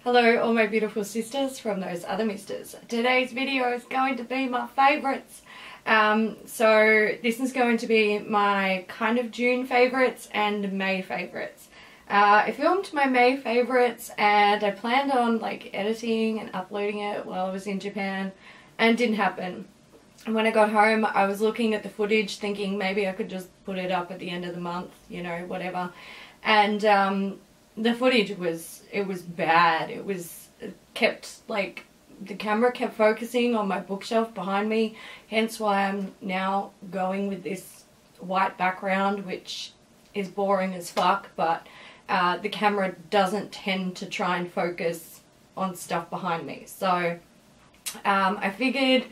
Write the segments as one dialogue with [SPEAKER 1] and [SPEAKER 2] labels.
[SPEAKER 1] Hello all my beautiful sisters from those other misters. Today's video is going to be my favourites. So this is going to be my kind of June favourites and May favourites. I filmed my May favourites and I planned on like editing and uploading it while I was in Japan, and it didn't happen. And when I got home I was looking at the footage thinking maybe I could just put it up at the end of the month, you know, whatever. And the footage was bad. The camera kept focusing on my bookshelf behind me, hence why I'm now going with this white background, which is boring as fuck, but the camera doesn't tend to try and focus on stuff behind me. So I figured,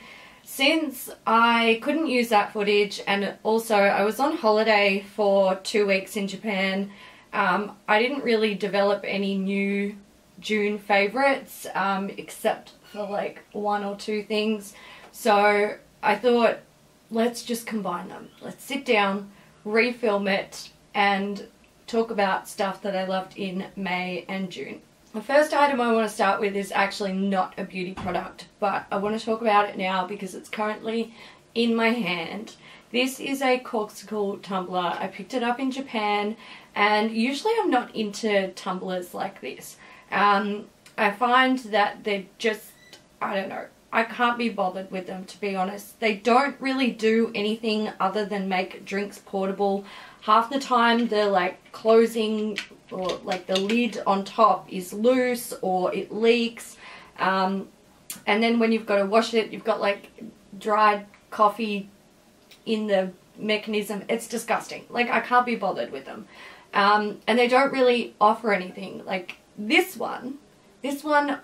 [SPEAKER 1] since I couldn't use that footage and also I was on holiday for 2 weeks in Japan, I didn't really develop any new June favourites except for like 1 or 2 things. So I thought, let's just combine them. Let's sit down, refilm it and talk about stuff that I loved in May and June. The first item I want to start with is actually not a beauty product, but I want to talk about it now because it's currently in my hand. This is a Corkcicle Tumbler. I picked it up in Japan, and usually I'm not into tumblers like this. I find that they're just, I don't know, I can't be bothered with them, to be honest. They don't really do anything other than make drinks portable. Half the time they're like closing, or like the lid on top is loose or it leaks. And then when you've got to wash it, you've got like dried coffee in the mechanism. It's disgusting. Like, I can't be bothered with them. And they don't really offer anything. Like this one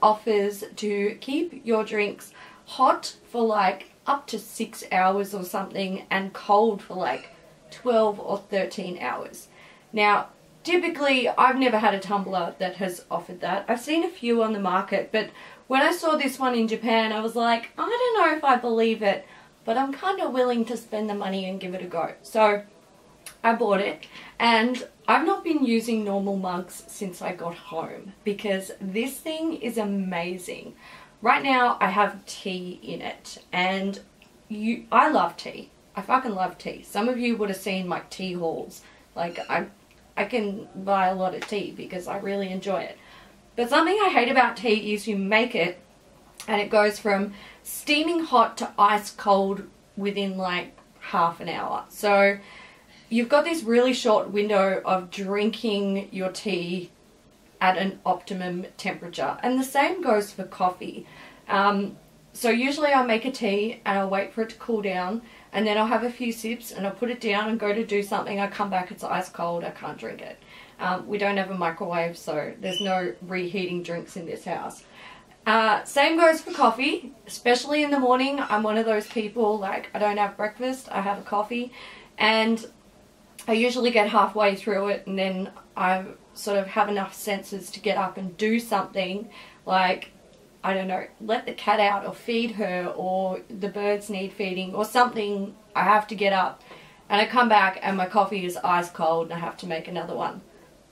[SPEAKER 1] offers to keep your drinks hot for like up to 6 hours or something, and cold for like 12 or 13 hours. Now, typically I've never had a tumbler that has offered that. I've seen a few on the market, but when I saw this one in Japan, I was like, I don't know if I believe it, but I'm kind of willing to spend the money and give it a go. So I bought it, and I've not been using normal mugs since I got home because this thing is amazing. Right now I have tea in it, and I love tea. I fucking love tea. Some of you would have seen my tea hauls. Like, I can buy a lot of tea because I really enjoy it. But something I hate about tea is you make it and it goes from steaming hot to ice cold within like half an hour. So you've got this really short window of drinking your tea at an optimum temperature. And the same goes for coffee. So usually I'll make a tea and I'll wait for it to cool down, and then I'll have a few sips and I'll put it down and go to do something. I come back, it's ice cold, I can't drink it. We don't have a microwave, so there's no reheating drinks in this house. Same goes for coffee, especially in the morning. I'm one of those people, like, I don't have breakfast, I have a coffee, and I usually get halfway through it and then I sort of have enough senses to get up and do something, like, I don't know, let the cat out or feed her, or the birds need feeding or something. I have to get up, and I come back and my coffee is ice cold and I have to make another one.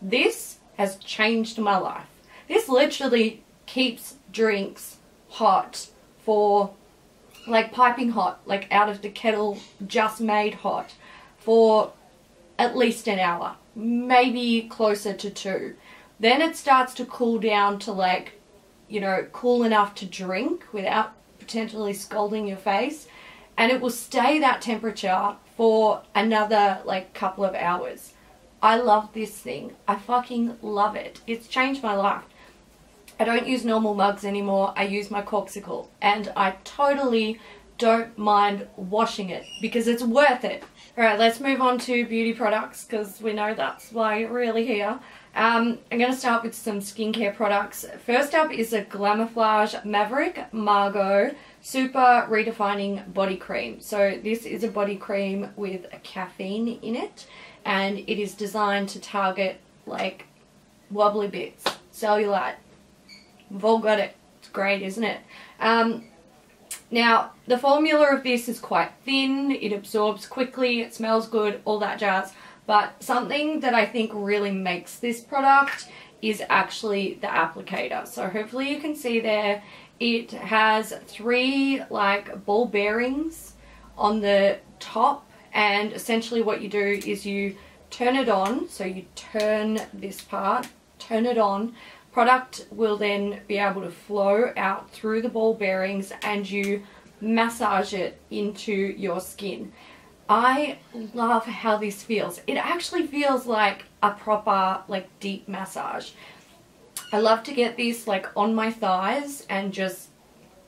[SPEAKER 1] This has changed my life. This literally keeps drinks hot for, like, piping hot, like out of the kettle, just made hot, for at least an hour, maybe closer to 2. Then it starts to cool down to, like, you know, cool enough to drink without potentially scalding your face, and it will stay that temperature for another like couple of hours. I love this thing. I fucking love it. It's changed my life. I don't use normal mugs anymore. I use my Corkcicle, and I totally don't mind washing it because it's worth it. Alright, let's move on to beauty products because we know that's why you're really here. I'm going to start with some skincare products. First up is a Glamourflage Maverick Margo Super Redefining Body Cream. So this is a body cream with a caffeine in it, and it is designed to target like wobbly bits, cellulite. We've all got it. It's great, isn't it? Now, the formula of this is quite thin, it absorbs quickly, it smells good, all that jazz. But something that I think really makes this product is actually the applicator. So hopefully you can see there, it has 3 like ball bearings on the top, and essentially what you do is you turn it on. So you turn this part, turn it on, product will then be able to flow out through the ball bearings, and you massage it into your skin. I love how this feels. It actually feels like a proper like deep massage. I love to get this like on my thighs and just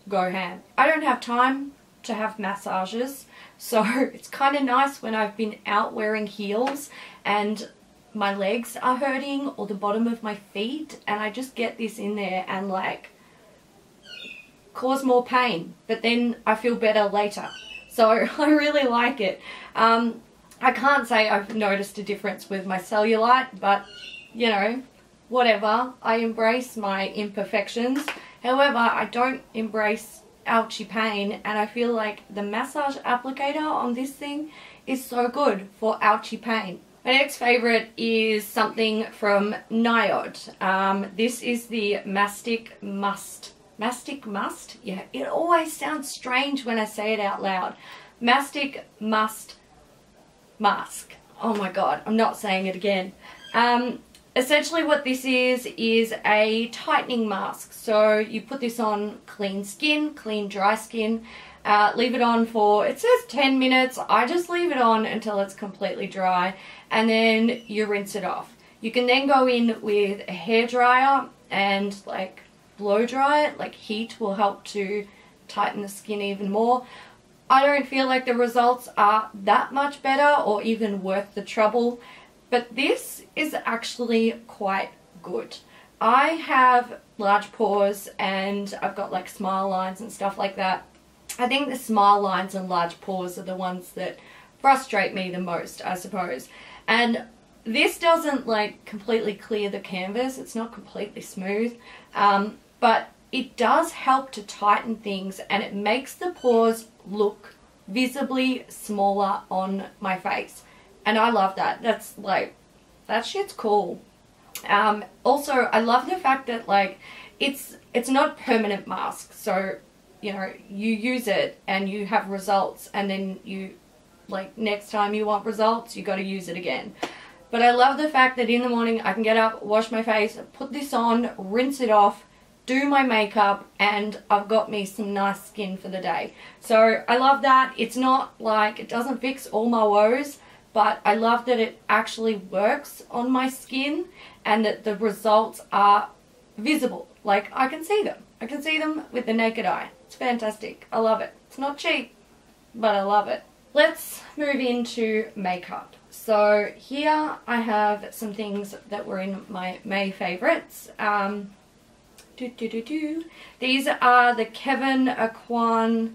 [SPEAKER 1] go ham. I don't have time to have massages, so it's kind of nice when I've been out wearing heels and my legs are hurting or the bottom of my feet, and I just get this in there and like cause more pain, but then I feel better later. So I really like it. I can't say I've noticed a difference with my cellulite, but you know, whatever. I embrace my imperfections. However, I don't embrace ouchy pain, and I feel like the massage applicator on this thing is so good for ouchy pain. My next favourite is something from NIOD. This is the Mastic Must. Mastic Must? Yeah, it always sounds strange when I say it out loud. Mastic Must Mask. Oh my god, I'm not saying it again. Essentially what this is a tightening mask. So you put this on clean skin, clean dry skin, leave it on for, it says 10 minutes. I just leave it on until it's completely dry, and then you rinse it off. You can then go in with a hairdryer and like blow dry it. Like heat will help to tighten the skin even more. I don't feel like the results are that much better or even worth the trouble, but this is actually quite good. I have large pores and I've got like smile lines and stuff like that. I think the smile lines and large pores are the ones that frustrate me the most, I suppose. And this doesn't like completely clear the canvas. It's not completely smooth, but it does help to tighten things, and it makes the pores look visibly smaller on my face. And I love that. That's like, that shit's cool. Also, I love the fact that like it's not a permanent mask. So, you know, you use it and you have results, and then you like next time you want results, you got to use it again. But I love the fact that in the morning I can get up, wash my face, put this on, rinse it off, do my makeup, and I've got me some nice skin for the day. So I love that. It's not like, it doesn't fix all my woes, but I love that it actually works on my skin and that the results are visible. Like I can see them. I can see them with the naked eye. It's fantastic. I love it. It's not cheap, but I love it. Let's move into makeup. So here I have some things that were in my May favorites. These are the Kevyn Aucoin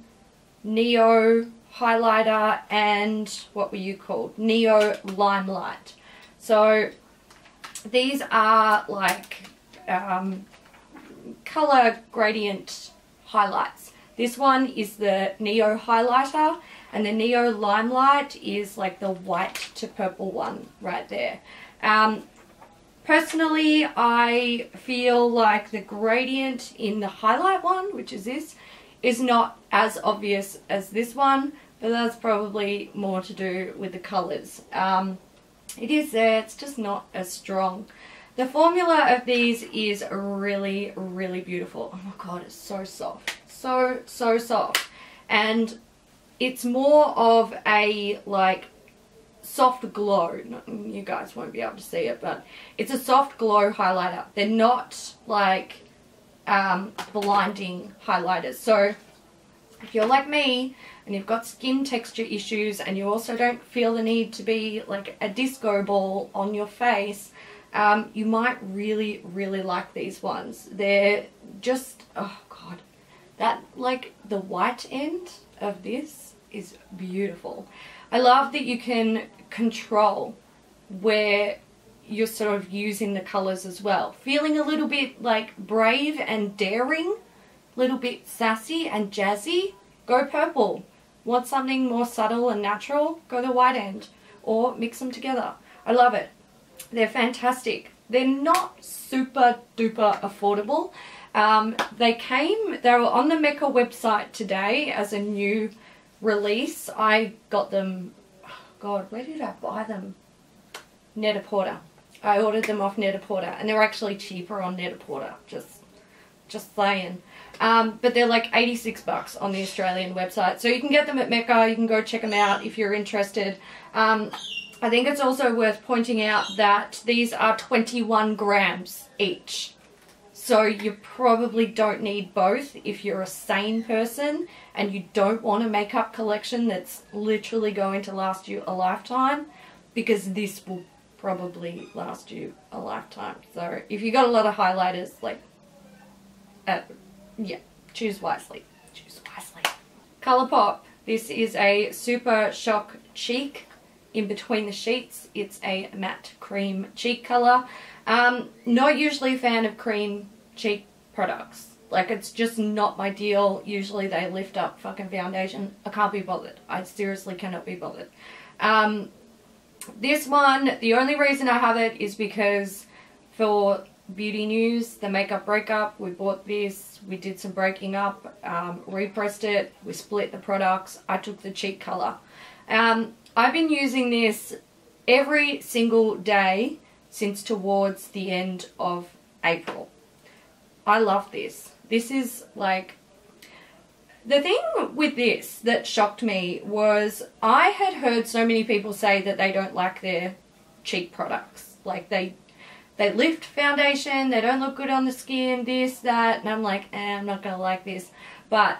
[SPEAKER 1] Neo highlighter and what were you called? Neo Limelight. So these are like color gradient highlights. This one is the Neo highlighter, and the Neo Limelight is like the white to purple one right there. Personally, I feel like the gradient in the highlight one, which is this, is not as obvious as this one, but that's probably more to do with the colors. It is there, it's just not as strong. The formula of these is really, really beautiful. Oh my god, it's so soft. So soft. And it's more of a like soft glow. You guys won't be able to see it, but it's a soft glow highlighter. They're not like blinding highlighters. So if you're like me and you've got skin texture issues and you also don't feel the need to be like a disco ball on your face, you might really, really like these ones. They're just, oh god, that like the white end of this is beautiful. I love that you can control where you're sort of using the colors as well. Feeling a little bit like brave and daring, a little bit sassy and jazzy, go purple. Want something more subtle and natural, go the white end, or mix them together. I love it. They're fantastic. They're not super duper affordable. They were on the Mecca website today as a new release. I got them, oh God, where did I buy them? Net-a-Porter. I ordered them off Net-a-Porter, and they're actually cheaper on Net-a-Porter, just saying. But they're like 86 bucks on the Australian website. So you can get them at Mecca, you can go check them out if you're interested. I think it's also worth pointing out that these are 21 grams each. So you probably don't need both if you're a sane person and you don't want a makeup collection that's literally going to last you a lifetime, because this will probably last you a lifetime. So if you got a lot of highlighters, like, yeah, choose wisely. Choose wisely. Colourpop. This is a Super Shock Cheek. In between the sheets, it's a matte cream cheek colour. Not usually a fan of cream cheek products. Like, it's just not my deal. Usually they lift up fucking foundation. I can't be bothered. I seriously cannot be bothered. This one, the only reason I have it is because for beauty news, the makeup breakup, we bought this, we did some breaking up, repressed it, we split the products, I took the cheek colour. I've been using this every single day since towards the end of April. I love this. This is like, the thing with this that shocked me was I had heard so many people say that they don't like their cheek products. Like they lift foundation, they don't look good on the skin, this, that, and I'm like, I'm not gonna like this. But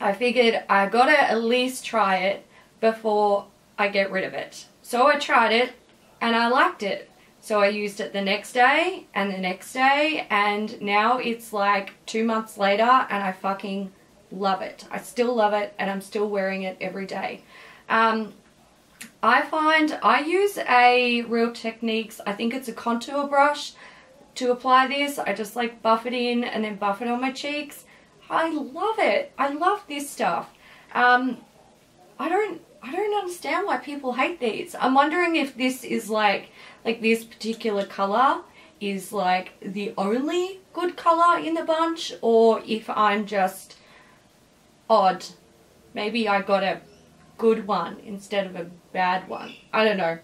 [SPEAKER 1] I figured I gotta at least try it before I get rid of it. So I tried it and I liked it. So I used it the next day and the next day, and now it's like 2 months later and I fucking love it. I still love it and I'm still wearing it every day. I find I use a Real Techniques, I think it's a contour brush to apply this. I just like buff it in and then buff it on my cheeks. I love it. I love this stuff. I don't understand why people hate these. I'm wondering if this is like this particular colour is like the only good colour in the bunch, or if I'm just odd. Maybe I got a good one instead of a bad one. I don't know.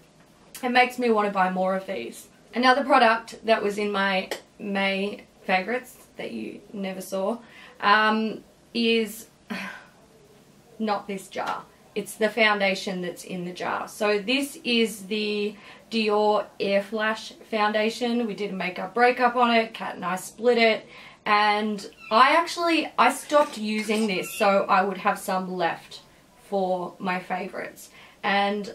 [SPEAKER 1] It makes me want to buy more of these. Another product that was in my May favourites that you never saw is not this jar. It's the foundation that's in the jar. So this is the Dior Airflash foundation. We did a makeup breakup on it. Kat and I split it. And I stopped using this so I would have some left for my favorites. And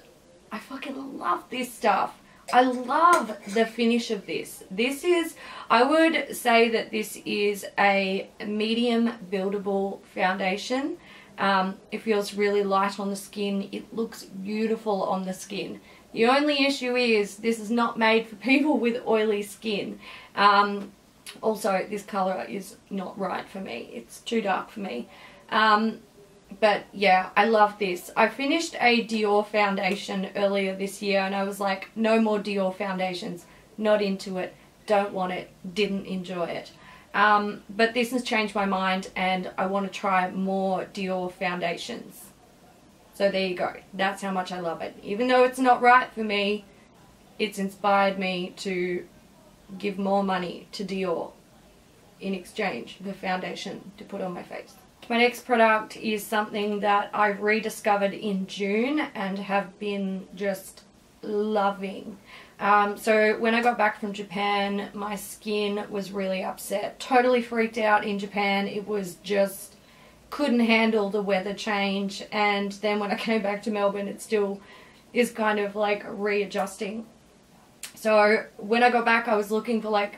[SPEAKER 1] I fucking love this stuff. I love the finish of this. This is, I would say that this is a medium buildable foundation. It feels really light on the skin. It looks beautiful on the skin. The only issue is this is not made for people with oily skin. Also, this colour is not right for me. It's too dark for me. But yeah, I love this. I finished a Dior foundation earlier this year and I was like, no more Dior foundations. Not into it. Don't want it. Didn't enjoy it. But this has changed my mind and I want to try more Dior foundations. So there you go. That's how much I love it. Even though it's not right for me, it's inspired me to give more money to Dior in exchange for foundation to put on my face. My next product is something that I rediscovered in June and have been just loving. So when I got back from Japan, my skin was really upset. Totally freaked out in Japan. It was just, couldn't handle the weather change. And then when I came back to Melbourne, it still is kind of like readjusting. So when I got back, I was looking for like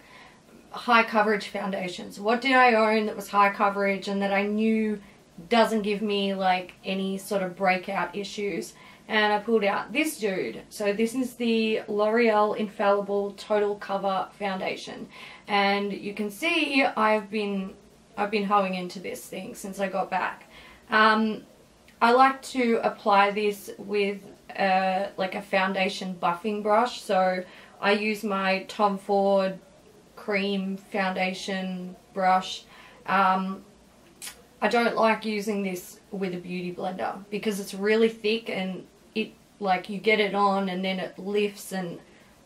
[SPEAKER 1] high coverage foundations. What did I own that was high coverage and that I knew doesn't give me like any sort of breakout issues? And I pulled out this dude. So this is the L'Oreal Infallible Total Cover Foundation. And you can see I've been hoeing into this thing since I got back. I like to apply this with like a foundation buffing brush. So I use my Tom Ford cream foundation brush. I don't like using this with a beauty blender because it's really thick and it, like, you get it on and then it lifts, and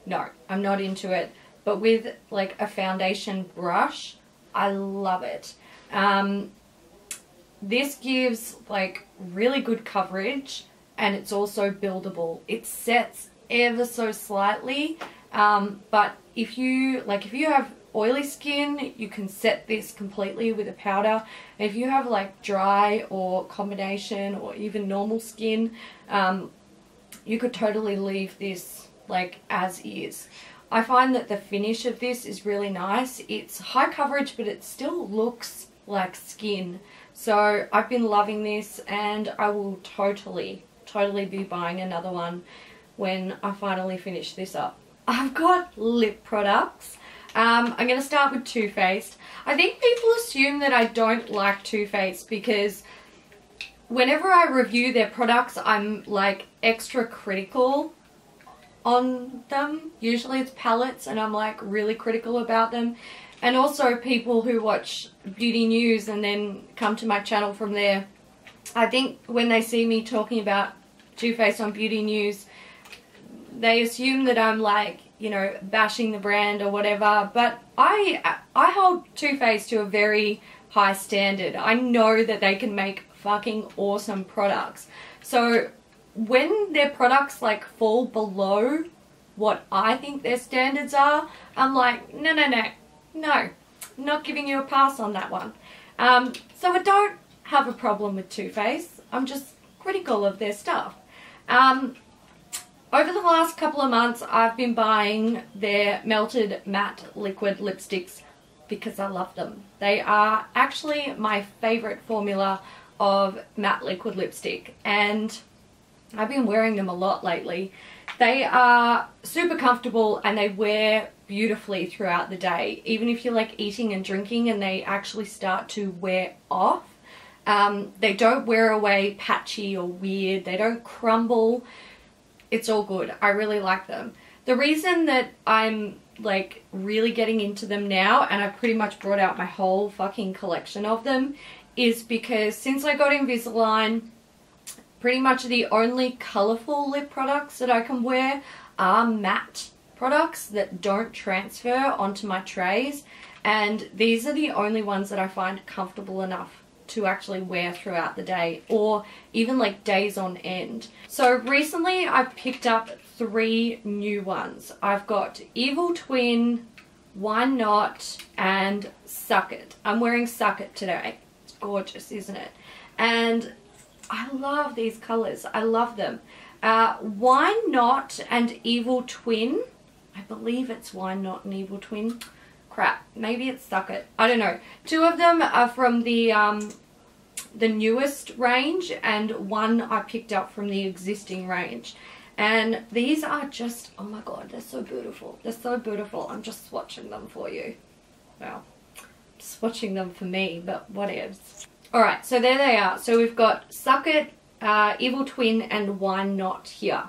[SPEAKER 1] no, I'm not into it. But with like a foundation brush, I love it. This gives like really good coverage, and it's also buildable. It sets ever so slightly, but if you have oily skin, you can set this completely with a powder. And if you have like dry or combination or even normal skin, you could totally leave this like as is. I find that the finish of this is really nice. It's high coverage, but it still looks like skin. So I've been loving this, and I will totally be buying another one when I finally finish this up. I've got lip products. I'm going to start with Too Faced. I think people assume that I don't like Too Faced because whenever I review their products, I'm like extra critical on them. Usually it's palettes and I'm like really critical about them. And also people who watch beauty news and then come to my channel from there, I think when they see me talking about Too Faced on beauty news, they assume that I'm like, you know, bashing the brand or whatever. But I hold Too Faced to a very high standard. I know that they can make fucking awesome products. So when their products like fall below what I think their standards are, I'm like, no, not giving you a pass on that one. So I don't have a problem with Too Faced. I'm just critical of their stuff. Over the last couple of months, I've been buying their Melted Matte Liquid Lipsticks because I love them. They are actually my favorite formula of matte liquid lipstick, and I've been wearing them a lot lately. They are super comfortable and they wear beautifully throughout the day, even if you're like eating and drinking and they actually start to wear off. They don't wear away patchy or weird. They don't crumble. It's all good. I really like them. The reason that I'm like really getting into them now, and I've pretty much brought out my whole fucking collection of them, is because since I got Invisalign, pretty much the only colourful lip products that I can wear are matte products that don't transfer onto my trays, and these are the only ones that I find comfortable enough to actually wear throughout the day, or even like days on end. So recently I've picked up 3 new ones. I've got Evil Twin, Why Not, and Suck It. I'm wearing Suck It today. It's gorgeous, isn't it? And I love these colours. I love them. Why Not and Evil Twin. I believe it's Why Not and Evil Twin. Crap, maybe it's Suck It. I don't know. 2 of them are from the newest range, and one I picked up from the existing range. And these are just, oh my god, they're so beautiful. They're so beautiful. I'm just swatching them for you. Well, swatching them for me, but whatevs. Alright, so there they are. So we've got Suck It, Evil Twin, and Why Not here.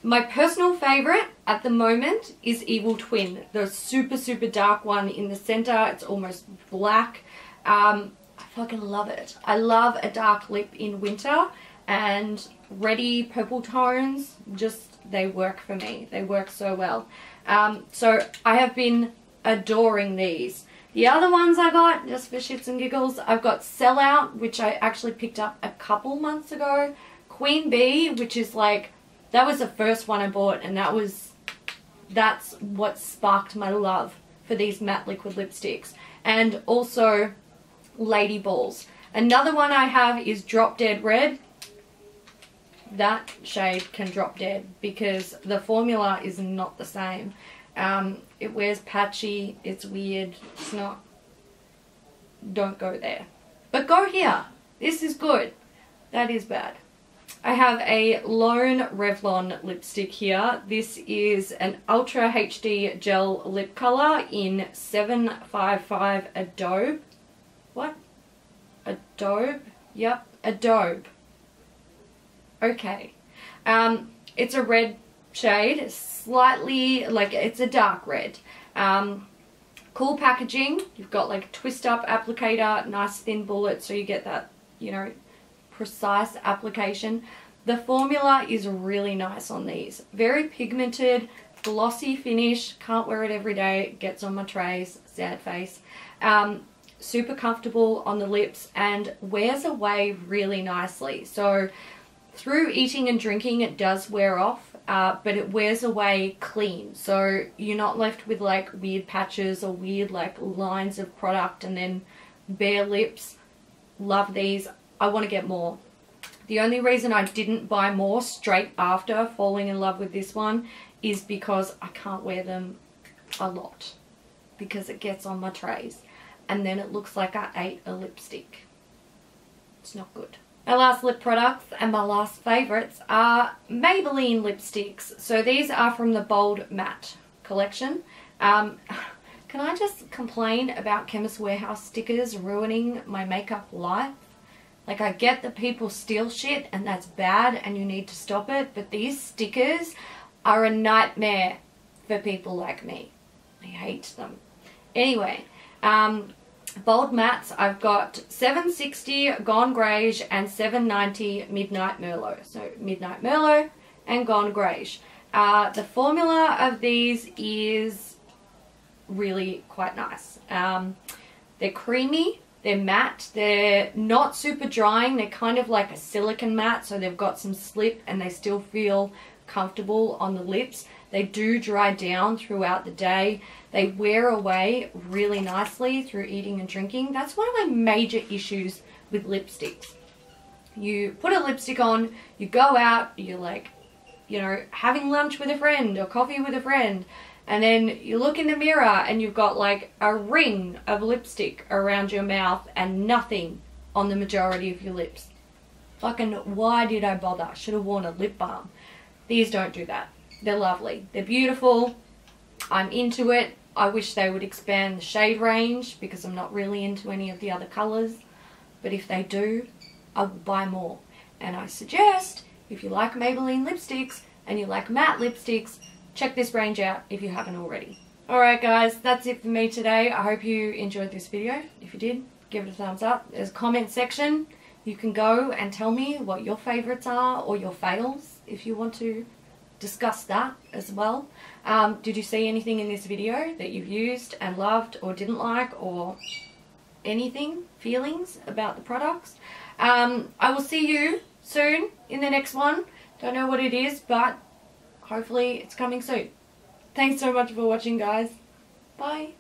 [SPEAKER 1] My personal favourite at the moment is Evil Twin, the super dark one in the centre. It's almost black. I fucking love it. I love a dark lip in winter, and reddy purple tones, just, they work for me. They work so well. So I have been adoring these. The other ones I got, just for shits and giggles, I've got Sellout, which I actually picked up a couple months ago. Queen Bee, which is like, that was the first one I bought, and that's what sparked my love for these matte liquid lipsticks. And also Lady Balls. Another one I have is Drop Dead Red. That shade can drop dead because the formula is not the same. It wears patchy, it's weird, it's not, don't go there. But go here, this is good, that is bad. I have a Lone Revlon lipstick here. This is an Ultra HD Gel Lip Colour in 755 Adobe. What? Adobe? Yep, Adobe. Okay. It's a red shade, slightly, like, it's a dark red. Cool packaging. You've got like a twist up applicator, nice thin bullet, so you get that, you know, precise application. The formula is really nice on these. Very pigmented, glossy finish. Can't wear it every day. Gets on my trays. Sad face. Super comfortable on the lips and wears away really nicely. So through eating and drinking it does wear off, but it wears away clean. So you're not left with like weird patches or weird like lines of product and then bare lips. Love these. I want to get more. The only reason I didn't buy more straight after falling in love with this one is because I can't wear them a lot because it gets on my trays and then it looks like I ate a lipstick. It's not good. My last lip products and my last favourites are Maybelline lipsticks. So these are from the Bold Matte collection. Can I just complain about Chemist Warehouse stickers ruining my makeup life? Like, I get that people steal shit and that's bad and you need to stop it, but these stickers are a nightmare for people like me. I hate them. Anyway, Bold Mattes, I've got 760 Gone Greige and 790 Midnight Merlot. So Midnight Merlot and Gone Greige. The formula of these is really quite nice. They're creamy, they're matte, they're not super drying, they're kind of like a silicone matte, so they've got some slip and they still feel comfortable on the lips. They do dry down throughout the day. They wear away really nicely through eating and drinking. That's one of my major issues with lipsticks. You put a lipstick on, you go out, you're like, you know, having lunch with a friend or coffee with a friend, and then you look in the mirror and you've got like a ring of lipstick around your mouth and nothing on the majority of your lips. Fucking, why did I bother? Should have worn a lip balm. These don't do that. They're lovely. They're beautiful. I'm into it. I wish they would expand the shade range because I'm not really into any of the other colours. But if they do, I will buy more. And I suggest, if you like Maybelline lipsticks and you like matte lipsticks, check this range out if you haven't already. Alright guys, that's it for me today. I hope you enjoyed this video. If you did, give it a thumbs up. There's a comment section. You can go and tell me what your favourites are or your fails if you want to discuss that as well. Did you see anything in this video that you've used and loved or didn't like, or anything, feelings about the products? I will see you soon in the next one. Don't know what it is, but hopefully it's coming soon. Thanks so much for watching, guys. Bye.